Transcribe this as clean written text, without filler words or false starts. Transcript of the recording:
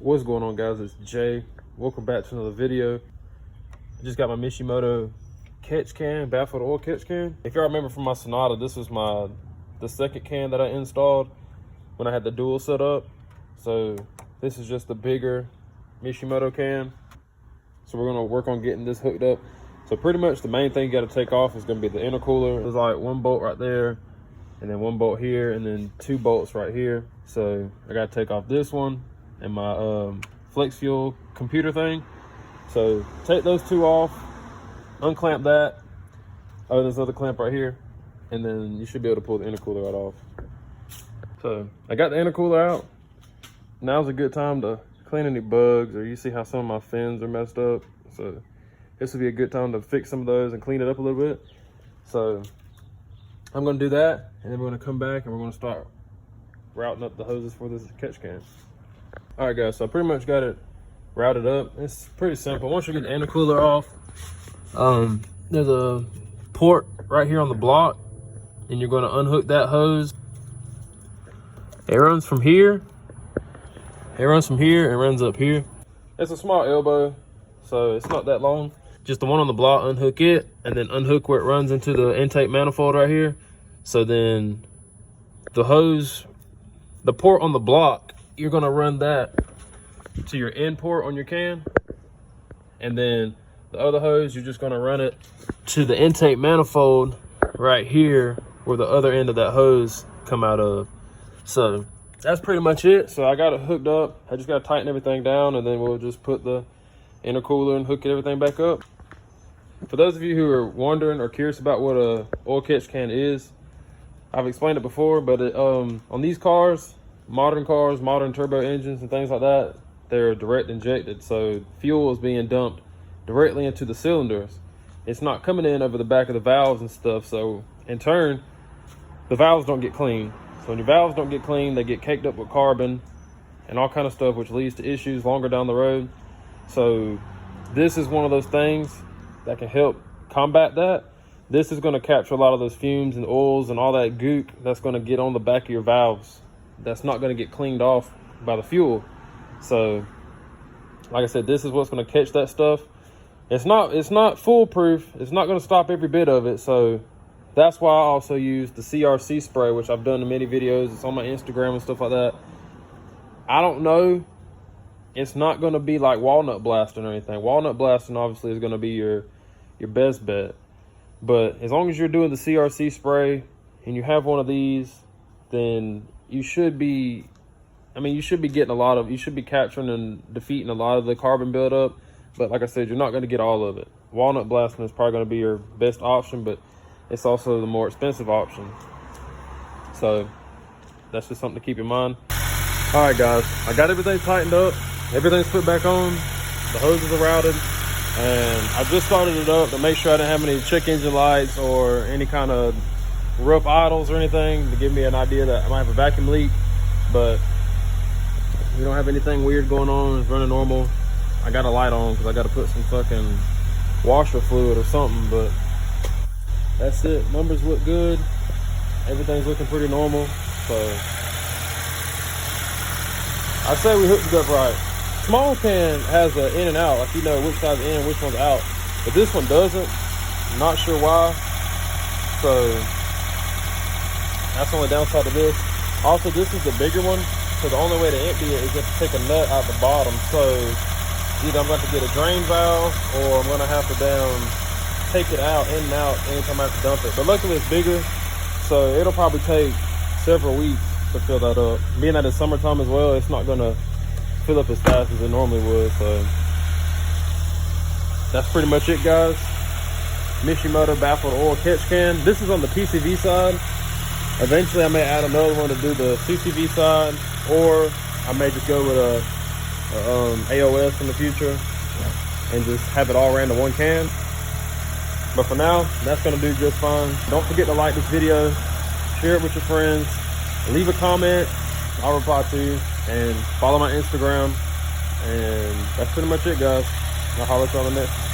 What's going on, guys? It's Jay. Welcome back to another video. I just got my Mishimoto catch can, baffled oil catch can. If y'all remember from my Sonata, this was the second can that I installed when I had the dual set up. So this is just the bigger Mishimoto can. So we're gonna work on getting this hooked up. So pretty much the main thing you gotta take off is gonna be the intercooler. There's like one bolt right there, and then one bolt here, and then two bolts right here. So I gotta take off this one and my flex fuel computer thing. So take those two off, unclamp that. Oh, there's another clamp right here, and then you should be able to pull the intercooler right off. So I got the intercooler out. Now's a good time to clean any bugs, or you see how some of my fins are messed up. So this would be a good time to fix some of those and clean it up a little bit. So I'm gonna do that, and then we're gonna come back and we're gonna start routing up the hoses for this catch can. All right, guys, so I pretty much got it routed up. It's pretty simple. Once you get the intercooler off, there's a port right here on the block, and you're gonna unhook that hose. It runs from here. It runs from here and runs up here. It's a small elbow, so it's not that long. Just the one on the block, unhook it, and then unhook where it runs into the intake manifold right here. So then the hose, the port on the block, you're gonna run that to your end port on your can. And then the other hose, you're just gonna run it to the intake manifold right here where the other end of that hose come out of. So that's pretty much it. So I got it hooked up. I just gotta tighten everything down, and then we'll just put the intercooler and hook everything back up. For those of you who are wondering or curious about what a oil catch can is, I've explained it before, but on these cars, modern turbo engines and things like that, they're direct injected. So fuel is being dumped directly into the cylinders. It's not coming in over the back of the valves and stuff. So in turn, the valves don't get clean. So when your valves don't get clean, they get caked up with carbon and all kind of stuff, which leads to issues longer down the road. So this is one of those things that can help combat that. This is going to capture a lot of those fumes and oils and all that gook that's going to get on the back of your valves. That's not going to get cleaned off by the fuel. So like I said, this is what's going to catch that stuff. It's not foolproof. It's not going to stop every bit of it. So that's why I also use the CRC spray, which I've done in many videos. It's on my Instagram and stuff like that. I don't know. It's not going to be like walnut blasting or anything. Walnut blasting obviously is going to be your best bet. But as long as you're doing the CRC spray and you have one of these, then you should be, you should be capturing and defeating a lot of the carbon buildup. But like I said, you're not going to get all of it. Walnut blasting is probably going to be your best option, but it's also the more expensive option. So that's just something to keep in mind. All right, guys, I got everything tightened up. Everything's put back on. The hoses are routed. And I just started it up to make sure I didn't have any check engine lights or any kind of rough idles or anything to give me an idea that I might have a vacuum leak. But we don't have anything weird going on. It's running normal. I got a light on because I got to put some fucking washer fluid or something. But that's it. Numbers look good. Everything's looking pretty normal. So I say we hooked it up right. Small can has an in and out, like you know which side's in and which one's out, but this one doesn't. I'm not sure why. So that's the only downside to this. Also, this is the bigger one, so the only way to empty it is just to take a nut out the bottom. So either I'm going to have to get a drain valve, or I'm going to have to take it out, in and out, anytime I have to dump it. But luckily it's bigger, so it'll probably take several weeks to fill that up. Being that it's summertime as well, it's not going to fill up as fast as it normally would. So that's pretty much it, guys. Mishimoto baffled oil catch can. This is on the PCV side. Eventually I may add another one to do the CCV side, or I may just go with a AOS in the future and just have it all ran to one can. But for now, that's gonna do just fine. Don't forget to like this video, share it with your friends, leave a comment, I'll reply to you, and follow my Instagram. And that's pretty much it, guys. I'll holler at you on the next.